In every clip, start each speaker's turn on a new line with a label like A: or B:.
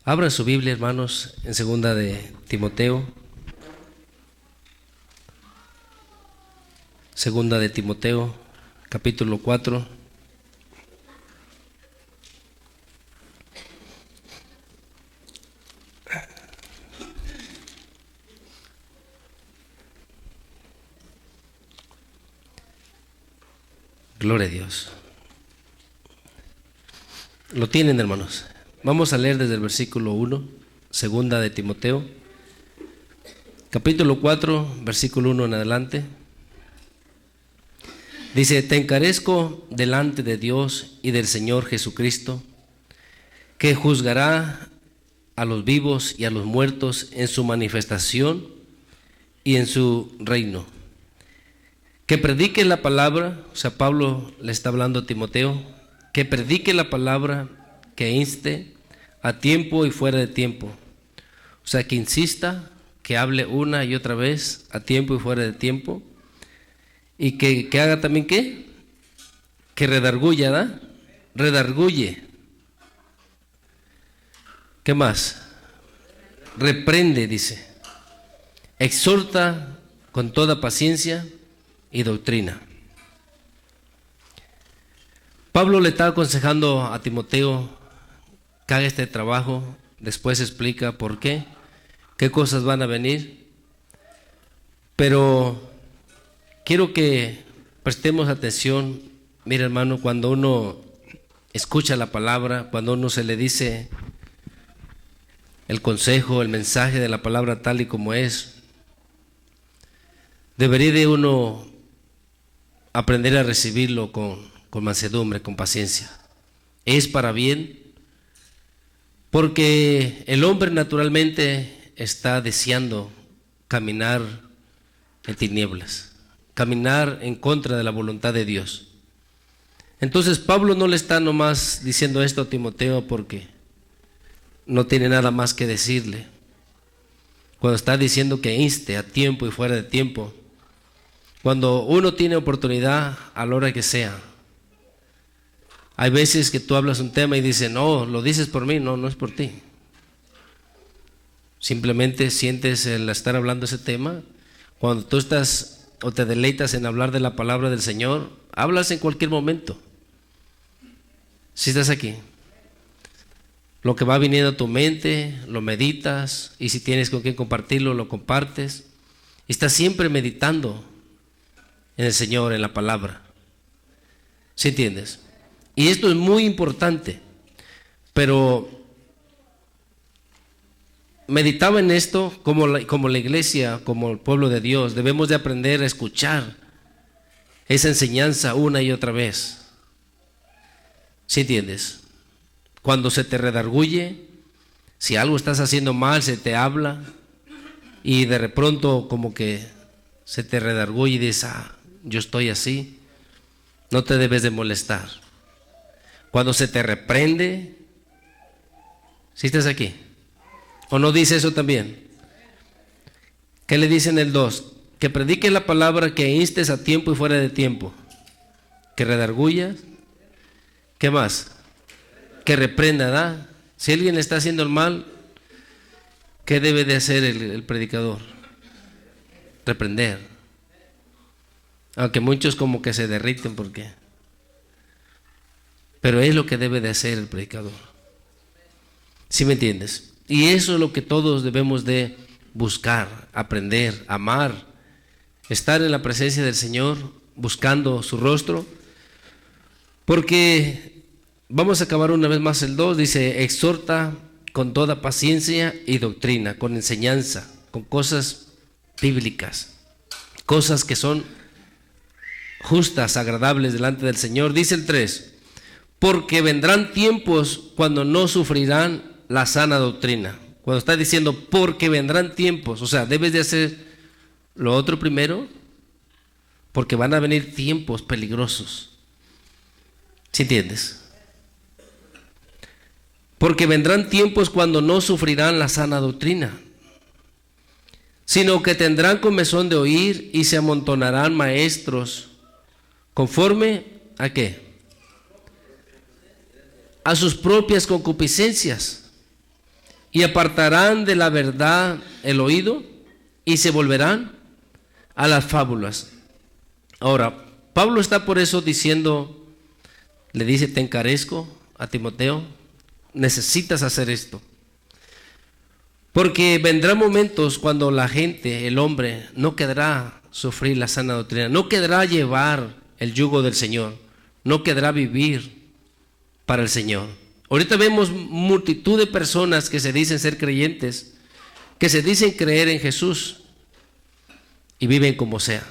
A: Abra su Biblia, hermanos, en segunda de Timoteo. Segunda de Timoteo, capítulo 4. Gloria a Dios. Lo tienen, hermanos. Vamos a leer desde el versículo 1, segunda de Timoteo, capítulo 4, versículo 1 en adelante. Dice: te encarezco delante de Dios y del Señor Jesucristo, que juzgará a los vivos y a los muertos en su manifestación y en su reino. Que predique la palabra, o sea, Pablo le está hablando a Timoteo, que predique la palabra, que inste a tiempo y fuera de tiempo. O sea, que insista, que hable una y otra vez, a tiempo y fuera de tiempo. Y que haga también, ¿qué? Que redarguya, ¿verdad? Redarguye. ¿Qué más? Reprende, dice. Exhorta con toda paciencia y doctrina. Pablo le está aconsejando a Timoteo que haga este trabajo. Después explica por qué cosas van a venir, pero quiero que prestemos atención. Mira, hermano, cuando uno escucha la palabra, cuando uno se le dice el consejo, el mensaje de la palabra tal y como es, debería de uno aprender a recibirlo con mansedumbre, con paciencia. Es para bien, porque el hombre naturalmente está deseando caminar en tinieblas, caminar en contra de la voluntad de Dios. Entonces Pablo no le está nomás diciendo esto a Timoteo porque no tiene nada más que decirle. Cuando está diciendo que inste a tiempo y fuera de tiempo, cuando uno tiene oportunidad a la hora que sea. Hay veces que tú hablas un tema y dices, no, lo dices por mí. No, no es por ti. Simplemente sientes el estar hablando ese tema. Cuando tú estás o te deleitas en hablar de la palabra del Señor, hablas en cualquier momento. Si estás aquí, lo que va viniendo a tu mente, lo meditas, y si tienes con quién compartirlo, lo compartes. Estás siempre meditando en el Señor, en la palabra. ¿Sí entiendes? Y esto es muy importante, pero meditaba en esto como la iglesia, como el pueblo de Dios. Debemos de aprender a escuchar esa enseñanza una y otra vez. ¿Sí entiendes? Cuando se te redarguye, si algo estás haciendo mal, se te habla y de pronto como que se te redarguye y dices, yo estoy así, no te debes de molestar. Cuando se te reprende, ¿sí estás aquí? ¿O no dice eso también? ¿Qué le dice en el 2? Que predique la palabra, que instes a tiempo y fuera de tiempo. Que redarguyas. ¿Qué más? Que reprenda, ¿verdad? Si alguien está haciendo el mal, ¿qué debe de hacer el predicador? Reprender. Aunque muchos como que se derriten porque... Pero es lo que debe de hacer el predicador. ¿Sí me entiendes? Y eso es lo que todos debemos de buscar, aprender, amar, estar en la presencia del Señor, buscando su rostro. Porque vamos a acabar una vez más el 2, dice, exhorta con toda paciencia y doctrina, con enseñanza, con cosas bíblicas, cosas que son justas, agradables delante del Señor. Dice el 3, porque vendrán tiempos cuando no sufrirán la sana doctrina. Cuando está diciendo porque vendrán tiempos, o sea, debes de hacer lo otro primero, porque van a venir tiempos peligrosos. ¿Sí entiendes? Porque vendrán tiempos cuando no sufrirán la sana doctrina, sino que tendrán comezón de oír y se amontonarán maestros, conforme ¿a qué? A sus propias concupiscencias, y apartarán de la verdad el oído y se volverán a las fábulas. Ahora, Pablo está por eso diciendo, le dice, te encarezco a Timoteo, necesitas hacer esto. Porque vendrán momentos cuando la gente, el hombre, no querrá sufrir la sana doctrina, no querrá llevar el yugo del Señor, no querrá vivir para el Señor. Ahorita vemos multitud de personas que se dicen ser creyentes, que se dicen creer en Jesús y viven como sea.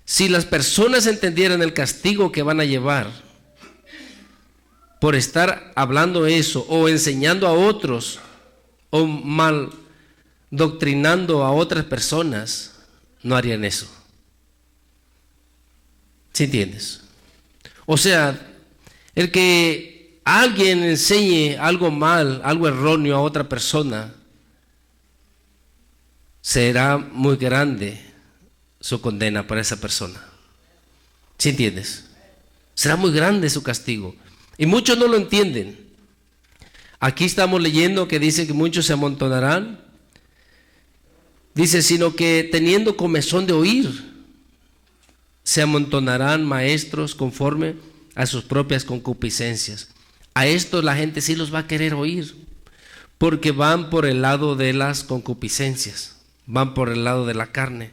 A: Si las personas entendieran el castigo que van a llevar por estar hablando eso o enseñando a otros o mal doctrinando a otras personas, no harían eso. ¿Sí entiendes? O sea, el que alguien enseñe algo mal, algo erróneo a otra persona, será muy grande su condena para esa persona. ¿Sí entiendes? Será muy grande su castigo. Y muchos no lo entienden. Aquí estamos leyendo que dice que muchos se amontonarán. Dice, sino que teniendo comezón de oír, se amontonarán maestros conforme a sus propias concupiscencias. A esto la gente sí los va a querer oír, porque van por el lado de las concupiscencias, van por el lado de la carne.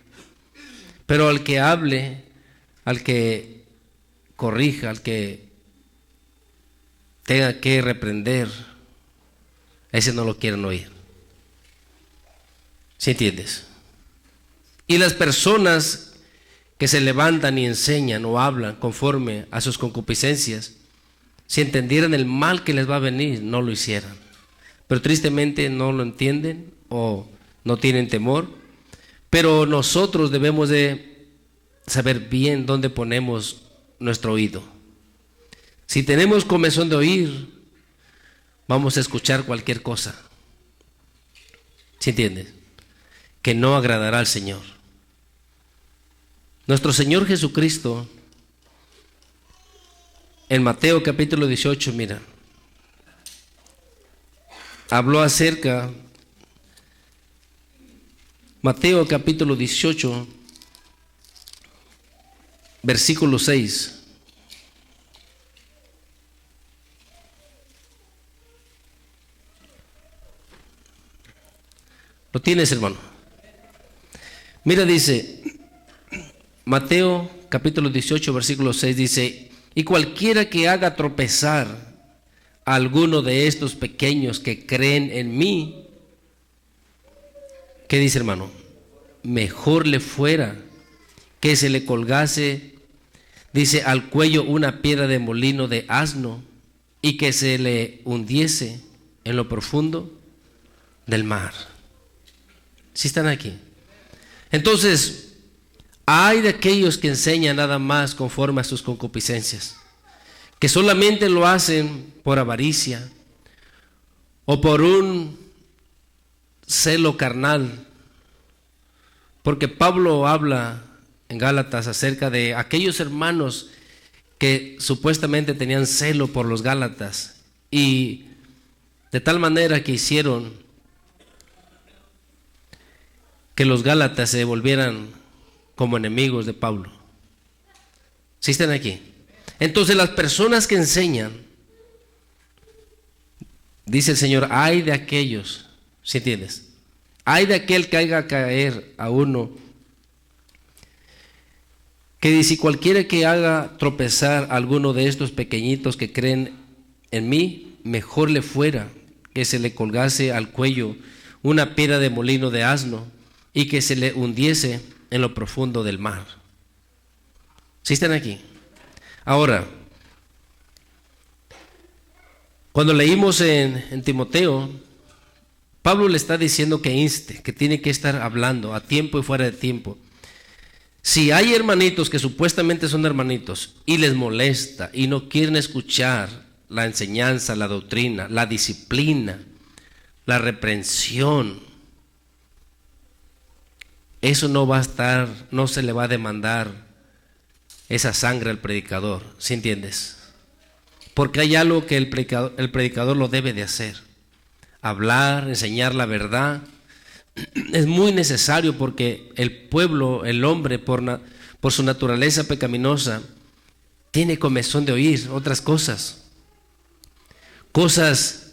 A: Pero al que hable, al que corrija, al que tenga que reprender, ese no lo quieren oír. ¿Sí entiendes? Y las personas que se levantan y enseñan o hablan conforme a sus concupiscencias, si entendieran el mal que les va a venir, no lo hicieran. Pero tristemente no lo entienden o no tienen temor. Pero nosotros debemos de saber bien dónde ponemos nuestro oído. Si tenemos comezón de oír, vamos a escuchar cualquier cosa. ¿Sí entiendes? Que no agradará al Señor. Nuestro Señor Jesucristo, en Mateo capítulo 18, mira, habló acerca, Mateo capítulo 18, versículo 6. ¿Lo tienes, hermano? Mira, dice, Mateo capítulo 18, versículo 6, dice, y cualquiera que haga tropezar a alguno de estos pequeños que creen en mí, ¿qué dice, hermano? Mejor le fuera que se le colgase, dice, al cuello una piedra de molino de asno y que se le hundiese en lo profundo del mar. ¿Sí están aquí? Entonces, hay de aquellos que enseñan nada más conforme a sus concupiscencias, que solamente lo hacen por avaricia o por un celo carnal, porque Pablo habla en Gálatas acerca de aquellos hermanos que supuestamente tenían celo por los Gálatas y de tal manera que hicieron que los Gálatas se volvieran como enemigos de Pablo. ¿Sí están aquí? Entonces las personas que enseñan, dice el Señor, hay de aquellos, ¿sí entiendes? Hay de aquel que haga caer a uno, que dice, cualquiera que haga tropezar a alguno de estos pequeñitos que creen en mí, mejor le fuera que se le colgase al cuello una piedra de molino de asno y que se le hundiese en lo profundo del mar. ¿Sí están aquí? Ahora, cuando leímos en Timoteo, Pablo le está diciendo que inste, que tiene que estar hablando a tiempo y fuera de tiempo. Si hay hermanitos que supuestamente son hermanitos y les molesta y no quieren escuchar la enseñanza, la doctrina, la disciplina, la reprensión, eso no va a estar, no se le va a demandar esa sangre al predicador, ¿sí entiendes? Porque hay algo que el predicador lo debe de hacer. hablar, enseñar la verdad. Es muy necesario porque el pueblo, el hombre, por su naturaleza pecaminosa, tiene comezón de oír otras cosas. Cosas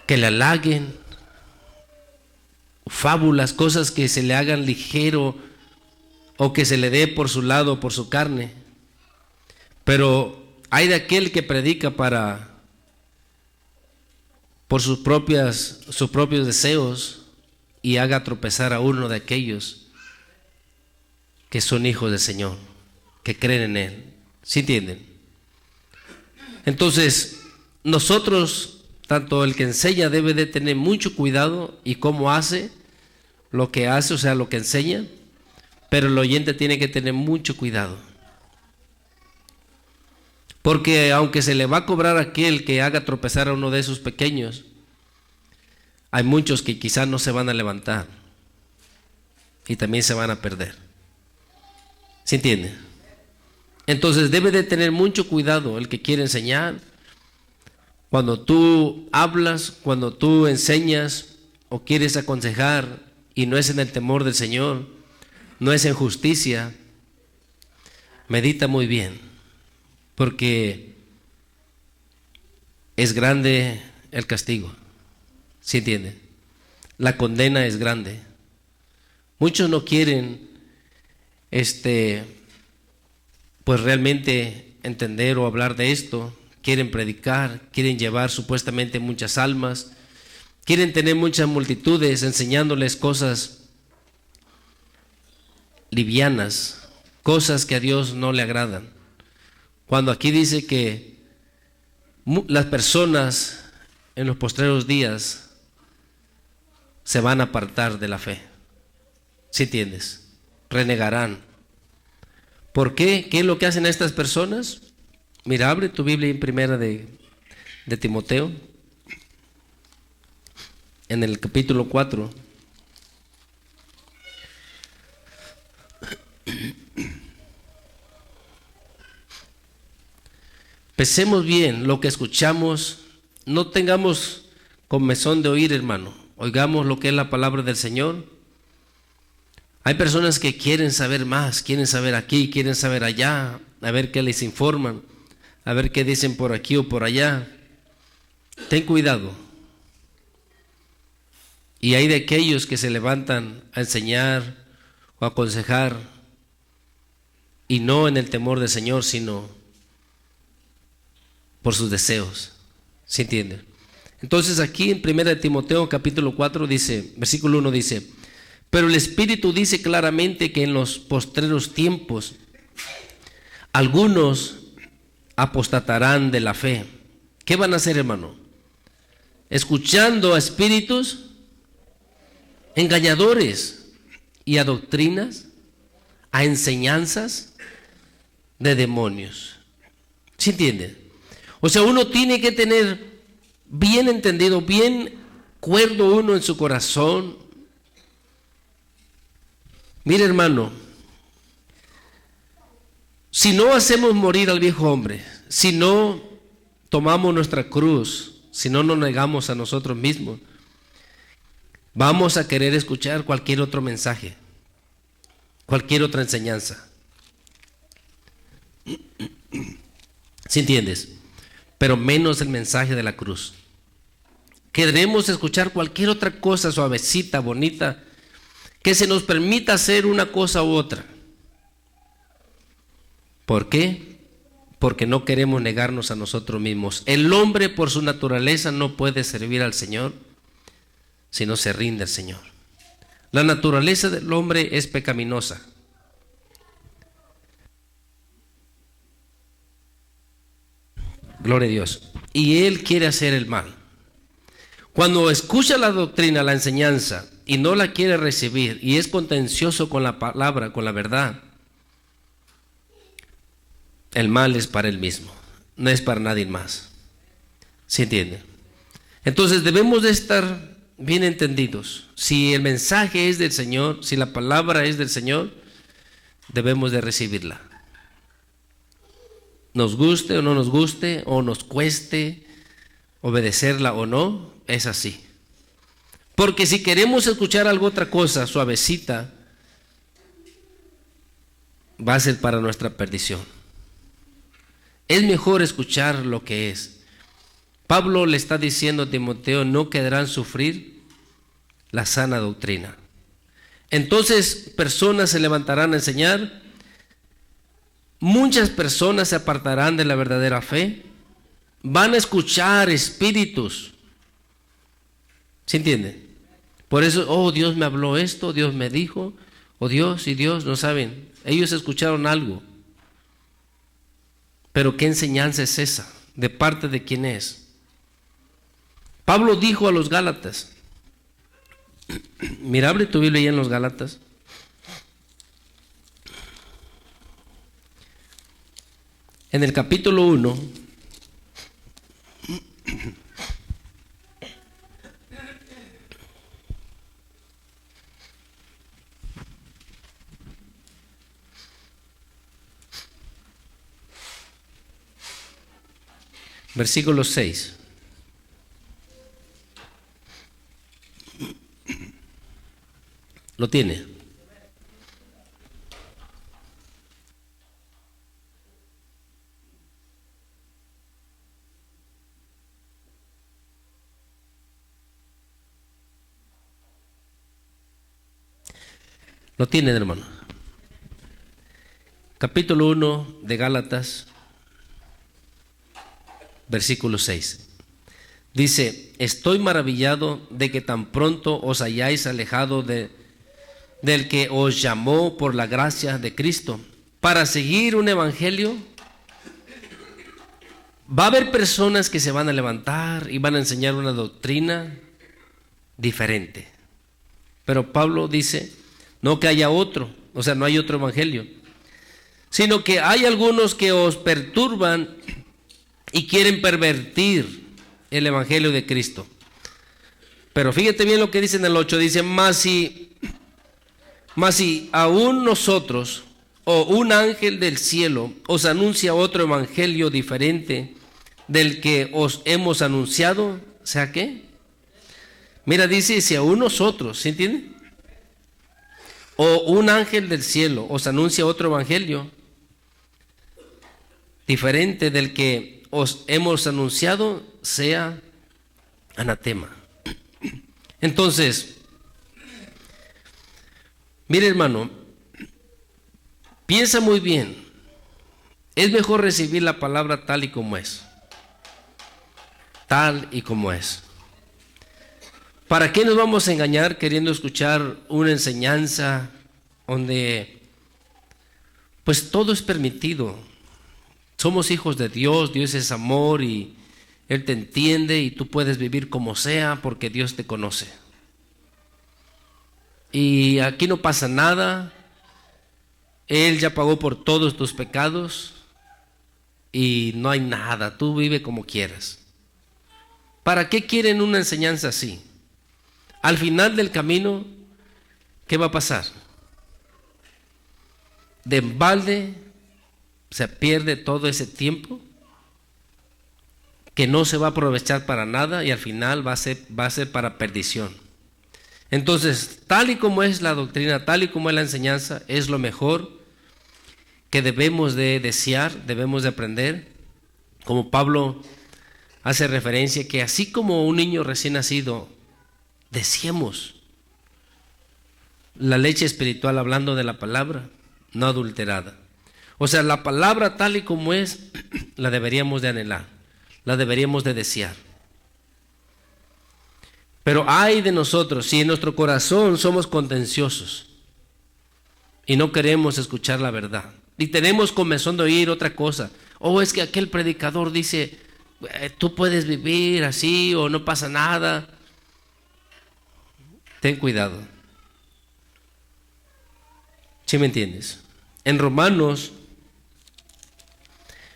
A: que le halaguen, fábulas, cosas que se le hagan ligero o que se le dé por su lado, por su carne. Pero hay de aquel que predica por sus propios deseos y haga tropezar a uno de aquellos que son hijos del Señor, que creen en Él. ¿Sí entienden? Entonces, nosotros, tanto el que enseña debe de tener mucho cuidado y cómo hace lo que hace, o sea, lo que enseña, pero el oyente tiene que tener mucho cuidado. Porque aunque se le va a cobrar a aquel que haga tropezar a uno de esos pequeños, hay muchos que quizás no se van a levantar y también se van a perder. ¿Se entiende? Entonces debe de tener mucho cuidado el que quiere enseñar. Cuando tú hablas, cuando tú enseñas o quieres aconsejar y no es en el temor del Señor, no es en justicia, medita muy bien, porque es grande el castigo. ¿Sí entiende? La condena es grande. Muchos no quieren pues realmente entender o hablar de esto. Quieren predicar, quieren llevar supuestamente muchas almas, quieren tener muchas multitudes enseñándoles cosas livianas, cosas que a Dios no le agradan. Cuando aquí dice que las personas en los postreros días se van a apartar de la fe. ¿Sí entiendes? Renegarán. ¿Por qué? ¿Qué es lo que hacen estas personas? Mira, abre tu Biblia en primera de Timoteo, en el capítulo 4. Pensemos bien lo que escuchamos, no tengamos comezón de oír, hermano. Oigamos lo que es la palabra del Señor. Hay personas que quieren saber más, quieren saber aquí, quieren saber allá, a ver qué les informan, a ver qué dicen por aquí o por allá. Ten cuidado. Y hay de aquellos que se levantan a enseñar o a aconsejar y no en el temor del Señor, sino por sus deseos. ¿Sí entienden? Entonces aquí en 1 Timoteo capítulo 4 dice, versículo 1 dice: pero el Espíritu dice claramente que en los postreros tiempos algunos apostatarán de la fe. ¿Qué van a hacer, hermano? Escuchando a espíritus engañadores y a doctrinas, a enseñanzas de demonios. ¿Sí entienden? O sea, uno tiene que tener bien entendido, bien cuerdo uno en su corazón. Mire, hermano, si no hacemos morir al viejo hombre, si no tomamos nuestra cruz, si no nos negamos a nosotros mismos, vamos a querer escuchar cualquier otro mensaje, cualquier otra enseñanza. ¿Sí entiendes? Pero menos el mensaje de la cruz. Queremos escuchar cualquier otra cosa suavecita, bonita, que se nos permita hacer una cosa u otra. ¿Por qué? Porque no queremos negarnos a nosotros mismos. El hombre por su naturaleza no puede servir al Señor si no se rinde al Señor. La naturaleza del hombre es pecaminosa. Gloria a Dios. Y él quiere hacer el mal. Cuando escucha la doctrina, la enseñanza, y no la quiere recibir, y es contencioso con la palabra, con la verdad, el mal es para él mismo, no es para nadie más. ¿Sí entienden? Entonces debemos de estar bien entendidos. Si el mensaje es del Señor, si la palabra es del Señor, debemos de recibirla. Nos guste o no nos guste, o nos cueste obedecerla o no, es así. Porque si queremos escuchar algo otra cosa, suavecita, va a ser para nuestra perdición. Es mejor escuchar lo que es. Pablo le está diciendo a Timoteo, no querrán sufrir la sana doctrina. Entonces personas se levantarán a enseñar, muchas personas se apartarán de la verdadera fe, van a escuchar espíritus. ¿Se entiende? Por eso, oh, Dios me habló esto, Dios me dijo, oh Dios y Dios, no saben. Ellos escucharon algo. Pero ¿qué enseñanza es esa? ¿De parte de quién es? Pablo dijo a los Gálatas, mira, abre tu Biblia ahí en los Gálatas. En el capítulo 1, versículo 6. ¿Lo tiene? Lo tiene, hermano. Capítulo 1 de Gálatas, versículo 6. Dice, estoy maravillado de que tan pronto os hayáis alejado del que os llamó por la gracia de Cristo para seguir un evangelio. Va a haber personas que se van a levantar y van a enseñar una doctrina diferente. Pero Pablo dice, no que haya otro, o sea, no hay otro evangelio, sino que hay algunos que os perturban y quieren pervertir el evangelio de Cristo. Pero fíjate bien lo que dice en el 8, dice, mas si aún nosotros o un ángel del cielo os anuncia otro evangelio diferente del que os hemos anunciado, ¿sea qué? Mira, dice, si aún nosotros, ¿sí entiende? O un ángel del cielo os anuncia otro evangelio diferente del que os hemos anunciado, sea anatema. Entonces, mire, hermano, piensa muy bien. Es mejor recibir la palabra tal y como es. Tal y como es. ¿Para qué nos vamos a engañar queriendo escuchar una enseñanza donde pues todo es permitido? Somos hijos de Dios, Dios es amor y Él te entiende y tú puedes vivir como sea porque Dios te conoce. Y aquí no pasa nada, Él ya pagó por todos tus pecados y no hay nada, tú vive como quieras. ¿Para qué quieren una enseñanza así? Al final del camino, ¿qué va a pasar? De embalde se pierde todo ese tiempo que no se va a aprovechar para nada y al final va a ser para perdición. Entonces, tal y como es la doctrina, tal y como es la enseñanza, es lo mejor que debemos de desear, debemos de aprender. Como Pablo hace referencia que así como un niño recién nacido, deseemos la leche espiritual hablando de la palabra, no adulterada. O sea, la palabra tal y como es, la deberíamos de anhelar, la deberíamos de desear. Pero ay de nosotros si en nuestro corazón somos contenciosos y no queremos escuchar la verdad y tenemos comezón de oír otra cosa. O es que aquel predicador dice, tú puedes vivir así o no pasa nada. Ten cuidado. ¿Sí me entiendes? En Romanos,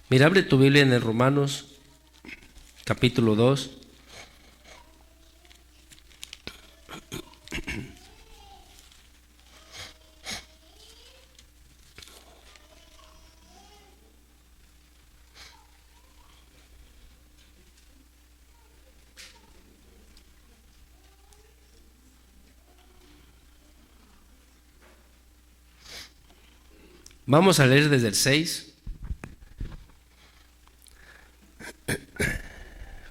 A: mira, abre tu Biblia en el Romanos capítulo 2. Vamos a leer desde el 6.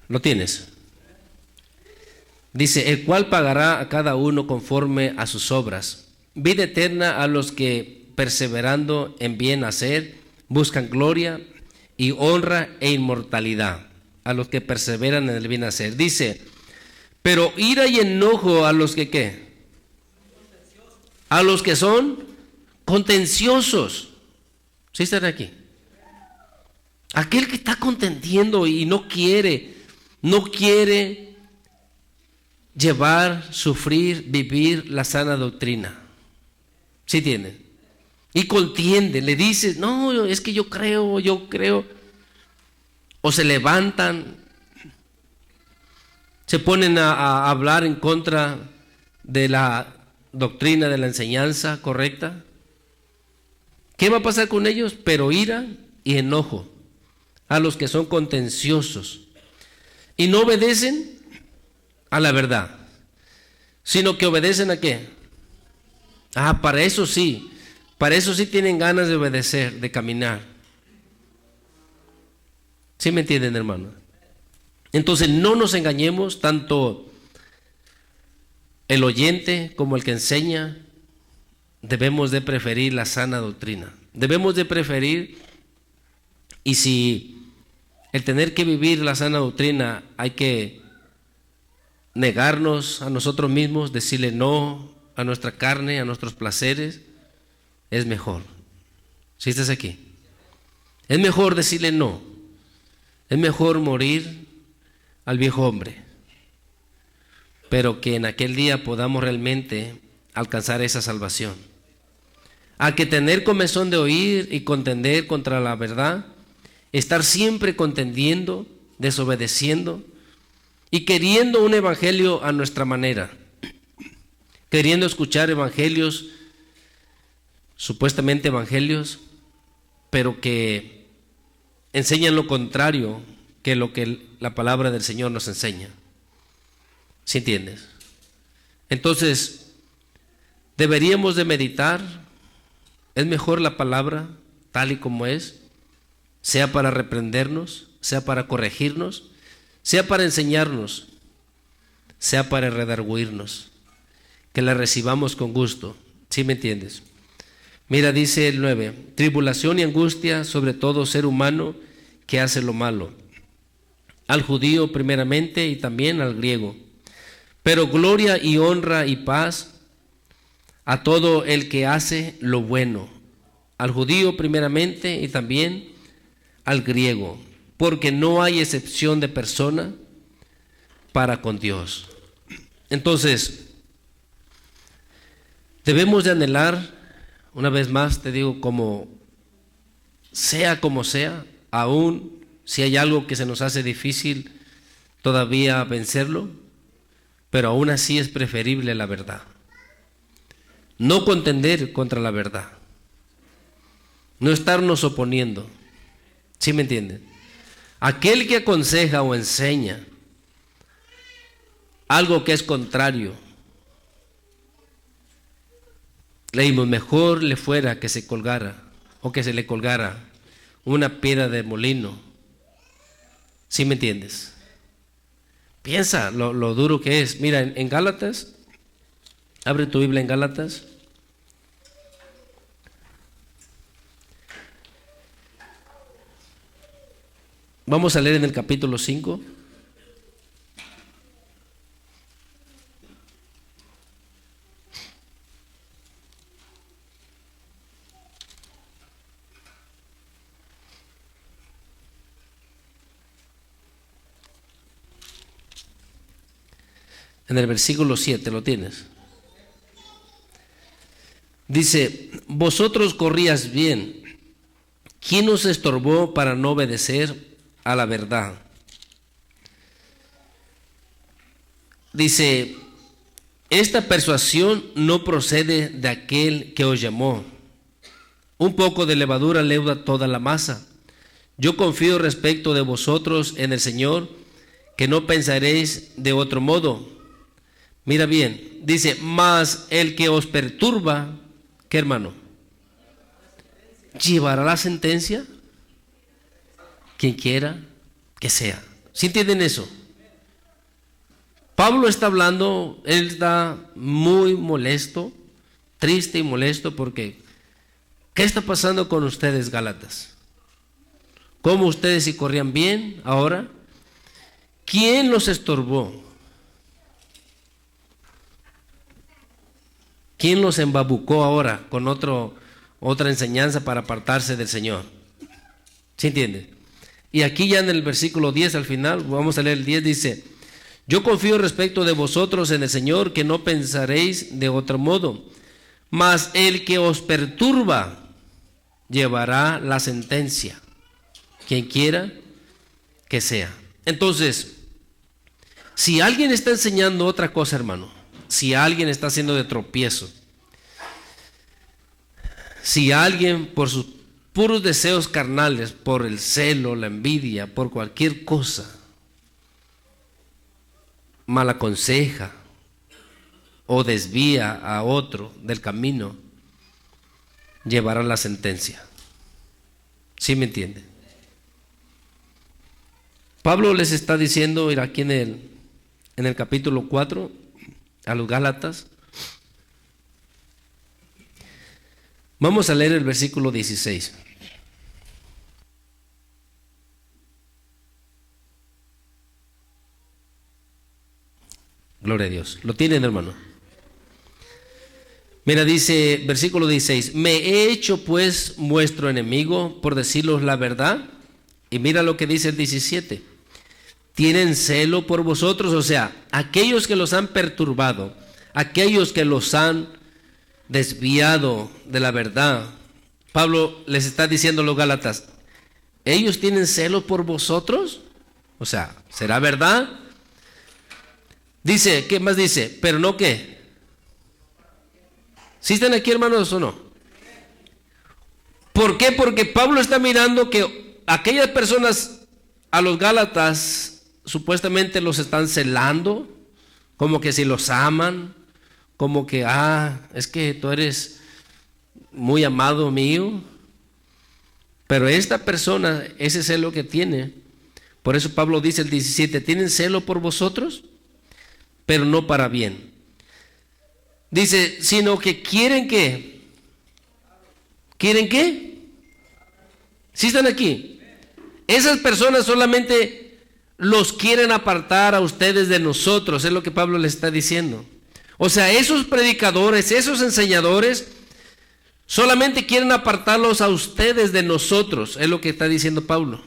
A: ¿Lo tienes? Dice, el cual pagará a cada uno conforme a sus obras. Vida eterna a los que, perseverando en bien hacer, buscan gloria y honra e inmortalidad. A los que perseveran en el bien hacer. Dice, pero ira y enojo a los que ¿qué? A los que son contenciosos. ¿Sí están aquí? Aquel que está contendiendo y no quiere llevar, sufrir, vivir la sana doctrina. ¿Sí tienen? Y contiende, le dices, no, es que yo creo. O se levantan, se ponen a hablar en contra de la doctrina, de la enseñanza correcta. ¿Qué va a pasar con ellos? Pero ira y enojo a los que son contenciosos y no obedecen a la verdad, sino que obedecen ¿a qué? Para eso sí tienen ganas de obedecer, de caminar. ¿Sí me entienden, hermano? Entonces no nos engañemos, tanto el oyente como el que enseña. Debemos de preferir la sana doctrina. Debemos de preferir, y si el tener que vivir la sana doctrina hay que negarnos a nosotros mismos, decirle no a nuestra carne, a nuestros placeres, es mejor. ¿Sí estás aquí? Es mejor decirle no. Es mejor morir al viejo hombre, pero que en aquel día podamos realmente alcanzar esa salvación. A que tener comezón de oír y contender contra la verdad, estar siempre contendiendo, desobedeciendo y queriendo un evangelio a nuestra manera, queriendo escuchar evangelios, supuestamente evangelios, pero que enseñan lo contrario que lo que la palabra del Señor nos enseña. ¿Sí entiendes? Entonces, deberíamos de meditar. Es mejor la palabra tal y como es, sea para reprendernos, sea para corregirnos, sea para enseñarnos, sea para redarguirnos, que la recibamos con gusto. ¿Sí me entiendes? Mira, dice el 9, tribulación y angustia sobre todo ser humano que hace lo malo, al judío primeramente y también al griego, pero gloria y honra y paz a todo el que hace lo bueno, al judío primeramente y también al griego, porque no hay excepción de persona para con Dios. Entonces, debemos de anhelar, una vez más te digo, como sea, aún si hay algo que se nos hace difícil todavía vencerlo, pero aún así es preferible la verdad. No contender contra la verdad, no estarnos oponiendo. ¿Sí me entienden? Aquel que aconseja o enseña algo que es contrario, leímos, mejor le fuera que se colgara o que se le colgara una piedra de molino. ¿Sí me entiendes? Piensa lo duro que es. Mira, en Gálatas, abre tu Biblia en Gálatas. Vamos a leer en el capítulo 5. En el versículo 7, ¿lo tienes? Dice, vosotros corríais bien. ¿Quién os estorbó para no obedecer a la verdad? Dice, esta persuasión no procede de aquel que os llamó. Un poco de levadura leuda toda la masa. Yo confío respecto de vosotros en el Señor, que no pensaréis de otro modo. Mira bien, dice, mas el que os perturba, ¿qué hermano? llevará la sentencia quien quiera que sea. ¿Sí entienden eso? Pablo está hablando, él está muy molesto, triste y molesto porque ¿qué está pasando con ustedes, Gálatas? ¿Cómo ustedes si corrían bien ahora? ¿Quién los estorbó? ¿Quién los embabucó ahora con otra enseñanza para apartarse del Señor? ¿Sí entiende? Y aquí ya en el versículo 10 al final, vamos a leer el 10, dice: yo confío respecto de vosotros en el Señor, que no pensaréis de otro modo, mas el que os perturba llevará la sentencia, quien quiera que sea. Entonces, si alguien está enseñando otra cosa, hermano, si alguien está haciendo de tropiezo, si alguien por sus puros deseos carnales, por el celo, la envidia, por cualquier cosa, mal aconseja o desvía a otro del camino, llevará la sentencia. ¿Sí me entiende? Pablo les está diciendo, mira, aquí en el capítulo 4 a los Gálatas. Vamos a leer el versículo 16. Gloria a Dios. ¿Lo tienen, hermano? Mira, dice, versículo 16: me he hecho pues vuestro enemigo por deciros la verdad. Y mira lo que dice el 17: tienen celo por vosotros, o sea, aquellos que los han perturbado, aquellos que los han desviado de la verdad. Pablo les está diciendo a los Gálatas: ellos tienen celo por vosotros, o sea, ¿será verdad? Dice, ¿qué más dice? Pero no, ¿qué? ¿Sí están aquí, hermanos, o no? ¿Por qué? Porque Pablo está mirando que aquellas personas, a los Gálatas, supuestamente los están celando, como que si los aman, como que, es que tú eres muy amado mío. Pero esta persona, ese celo que tiene, por eso Pablo dice el 17, tienen celo por vosotros, pero no para bien. Dice, sino que quieren ¿qué? ¿Quieren qué? ¿Sí están aquí? Esas personas solamente los quieren apartar a ustedes de nosotros, es lo que Pablo les está diciendo. O sea, esos predicadores, esos enseñadores, solamente quieren apartarlos a ustedes de nosotros, es lo que está diciendo Pablo.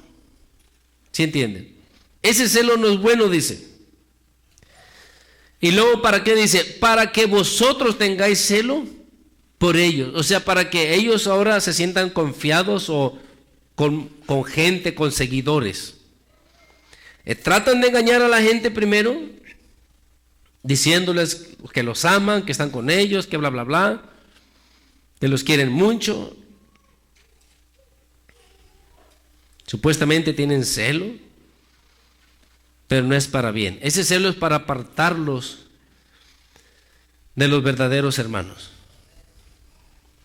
A: ¿Sí entienden? Ese celo no es bueno, dice. Y luego, ¿para qué dice? Para que vosotros tengáis celo por ellos. O sea, para que ellos ahora se sientan confiados o con gente, con seguidores. Tratan de engañar a la gente primero, diciéndoles que los aman, que están con ellos, que bla, bla, bla, que los quieren mucho. Supuestamente tienen celo, pero no es para bien. Ese celo es para apartarlos de los verdaderos hermanos.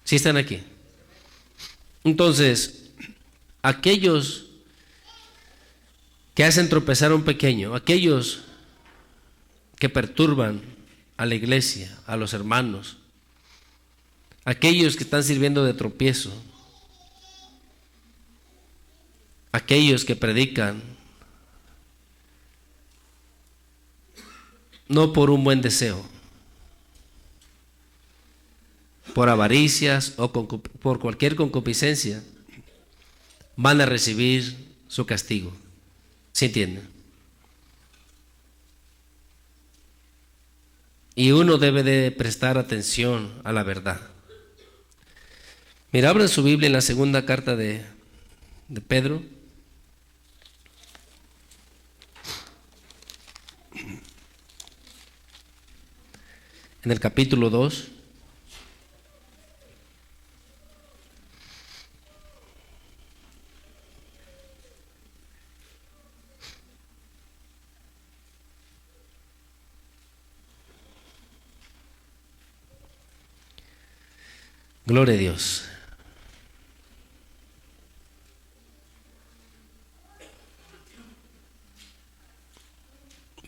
A: ¿Sí están aquí? Entonces, aquellos que hacen tropezar a un pequeño, aquellos que perturban a la iglesia, a los hermanos, aquellos que están sirviendo de tropiezo, aquellos que predican no por un buen deseo, por avaricias o por cualquier concupiscencia, van a recibir su castigo. ¿Sí entienden? Y uno debe de prestar atención a la verdad. Mira, abran su Biblia en la segunda carta de Pedro. En el capítulo 2. Gloria a Dios.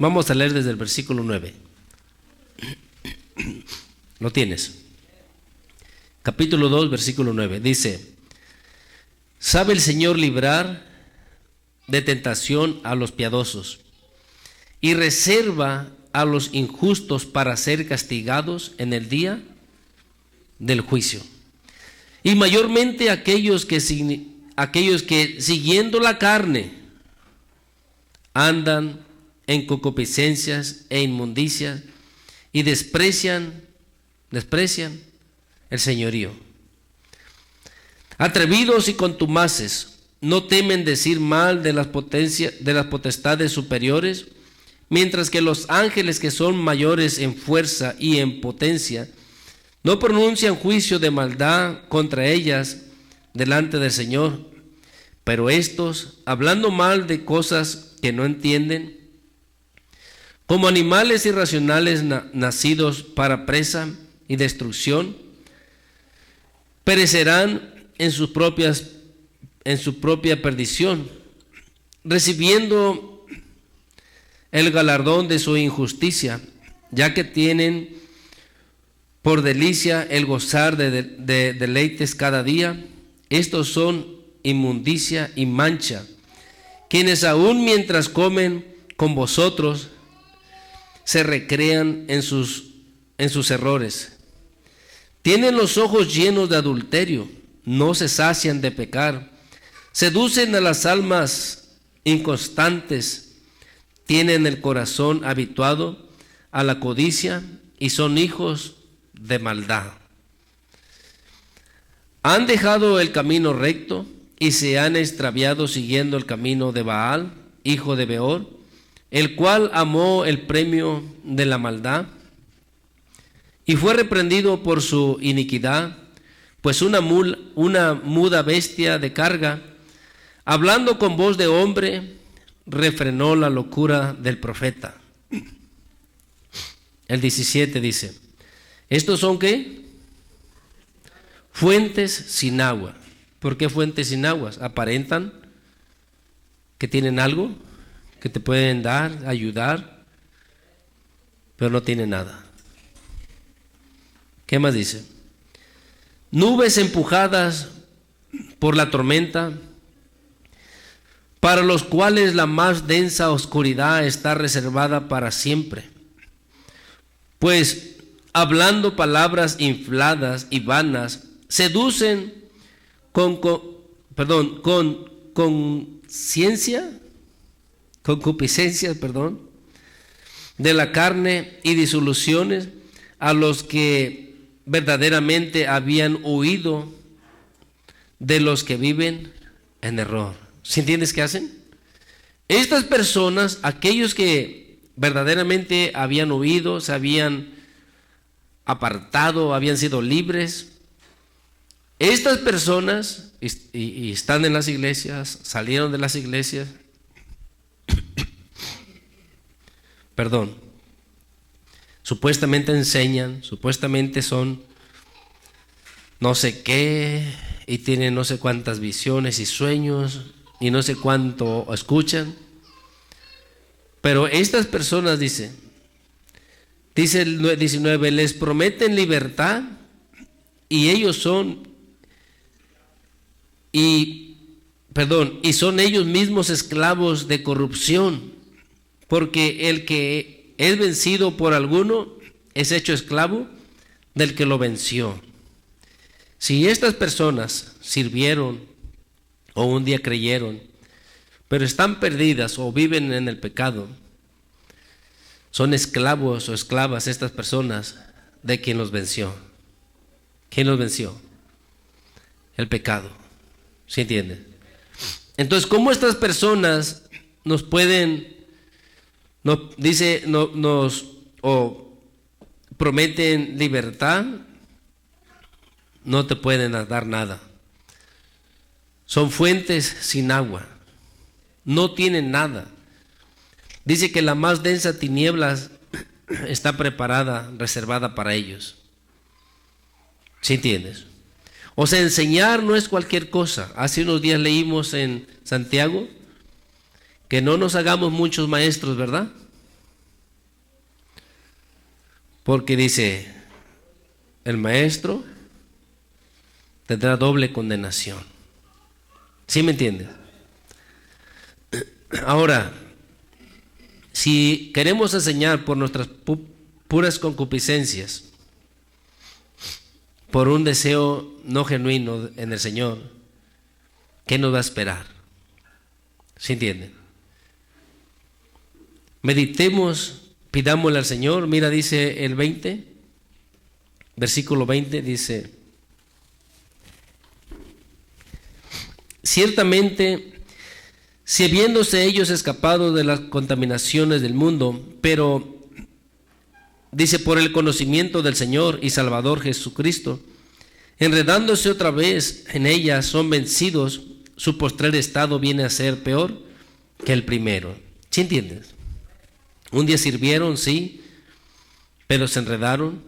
A: Vamos a leer desde el versículo 9. ¿Lo tienes? Capítulo 2, versículo 9. Dice: ¿sabe el Señor librar de tentación a los piadosos y reserva a los injustos para ser castigados en el día del juicio? Y mayormente aquellos que siguiendo la carne andan en concupiscencias e inmundicias y desprecian el señorío. Atrevidos y contumaces, no temen decir mal de las potestades superiores, mientras que los ángeles, que son mayores en fuerza y en potencia, no pronuncian juicio de maldad contra ellas delante del Señor. Pero estos, hablando mal de cosas que no entienden, como animales irracionales nacidos para presa y destrucción, perecerán en su propia perdición, recibiendo el galardón de su injusticia, ya que tienen por delicia el gozar de deleites cada día. Estos son inmundicia y mancha, quienes aún mientras comen con vosotros se recrean en sus errores. Tienen los ojos llenos de adulterio, no se sacian de pecar, seducen a las almas inconstantes, tienen el corazón habituado a la codicia y son hijos de maldad. Han dejado el camino recto y se han extraviado siguiendo el camino de Baal, hijo de Beor, el cual amó el premio de la maldad y fue reprendido por su iniquidad, pues una muda bestia de carga, hablando con voz de hombre, refrenó la locura del profeta. El 17 dice: ¿estos son qué? Fuentes sin agua. ¿Por qué fuentes sin aguas? Aparentan que tienen algo, que te pueden dar, ayudar, pero no tienen nada. ¿Qué más dice? Nubes empujadas por la tormenta, para los cuales la más densa oscuridad está reservada para siempre. Pues hablando palabras infladas y vanas, seducen con concupiscencias, de la carne y disoluciones a los que verdaderamente habían huido de los que viven en error. ¿Sí entiendes qué hacen? Estas personas, aquellos que verdaderamente habían huido, se habían apartado, habían sido libres, estas personas y están en las iglesias, salieron de las iglesias, supuestamente enseñan, supuestamente son no sé qué, y tienen no sé cuántas visiones y sueños, y no sé cuánto escuchan. Pero estas personas, dice el 19, les prometen libertad, y ellos son, y son ellos mismos esclavos de corrupción, porque el que es vencido por alguno es hecho esclavo del que lo venció. Si estas personas sirvieron o un día creyeron, pero están perdidas o viven en el pecado, son esclavos o esclavas estas personas de quien los venció. ¿Quién los venció? El pecado. ¿Sí entienden? Entonces, ¿cómo estas personas nos pueden, prometen libertad? No te pueden dar nada. Son fuentes sin agua. No tienen nada. Dice que la más densa tinieblas está preparada, reservada para ellos. ¿Sí entiendes? O sea, enseñar no es cualquier cosa. Hace unos días leímos en Santiago que no nos hagamos muchos maestros, ¿verdad? Porque dice, el maestro tendrá doble condenación. ¿Sí me entiendes? Ahora, si queremos enseñar por nuestras puras concupiscencias, por un deseo no genuino en el Señor, ¿qué nos va a esperar? ¿Sí entienden? Meditemos, pidámosle al Señor. Mira, dice el 20, versículo 20, dice: ciertamente, si habiéndose ellos escapado de las contaminaciones del mundo, pero, dice, por el conocimiento del Señor y Salvador Jesucristo, enredándose otra vez en ellas, son vencidos, su postrer estado viene a ser peor que el primero. ¿Sí entiendes? Un día sirvieron, sí, pero se enredaron.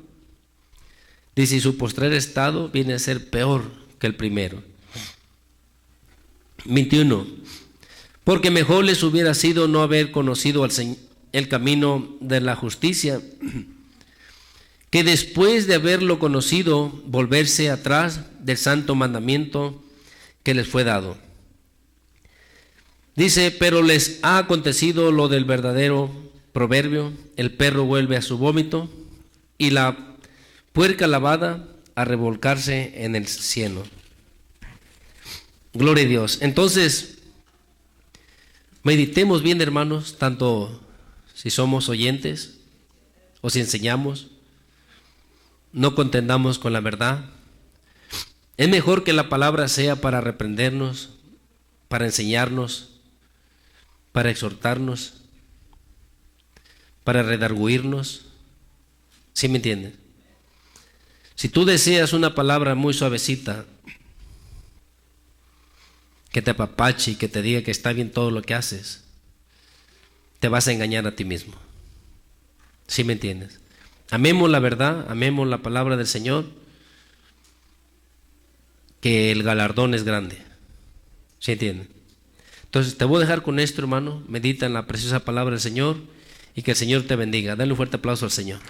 A: Dice, y su postrer estado viene a ser peor que el primero. 21. Porque mejor les hubiera sido no haber conocido el camino de la justicia, que después de haberlo conocido, volverse atrás del santo mandamiento que les fue dado. Dice, pero les ha acontecido lo del verdadero proverbio: el perro vuelve a su vómito y la puerca lavada a revolcarse en el cieno. Gloria a Dios. Entonces, meditemos bien, hermanos, tanto si somos oyentes o si enseñamos, no contendamos con la verdad. Es mejor que la palabra sea para reprendernos, para enseñarnos, para exhortarnos, para redarguirnos. ¿Sí me entienden? Si tú deseas una palabra muy suavecita, que te apapache y que te diga que está bien todo lo que haces, te vas a engañar a ti mismo. ¿Sí me entiendes? Amemos la verdad, amemos la palabra del Señor, que el galardón es grande. ¿Sí entienden? Entonces te voy a dejar con esto, hermano. Medita en la preciosa palabra del Señor y que el Señor te bendiga. Dale un fuerte aplauso al Señor.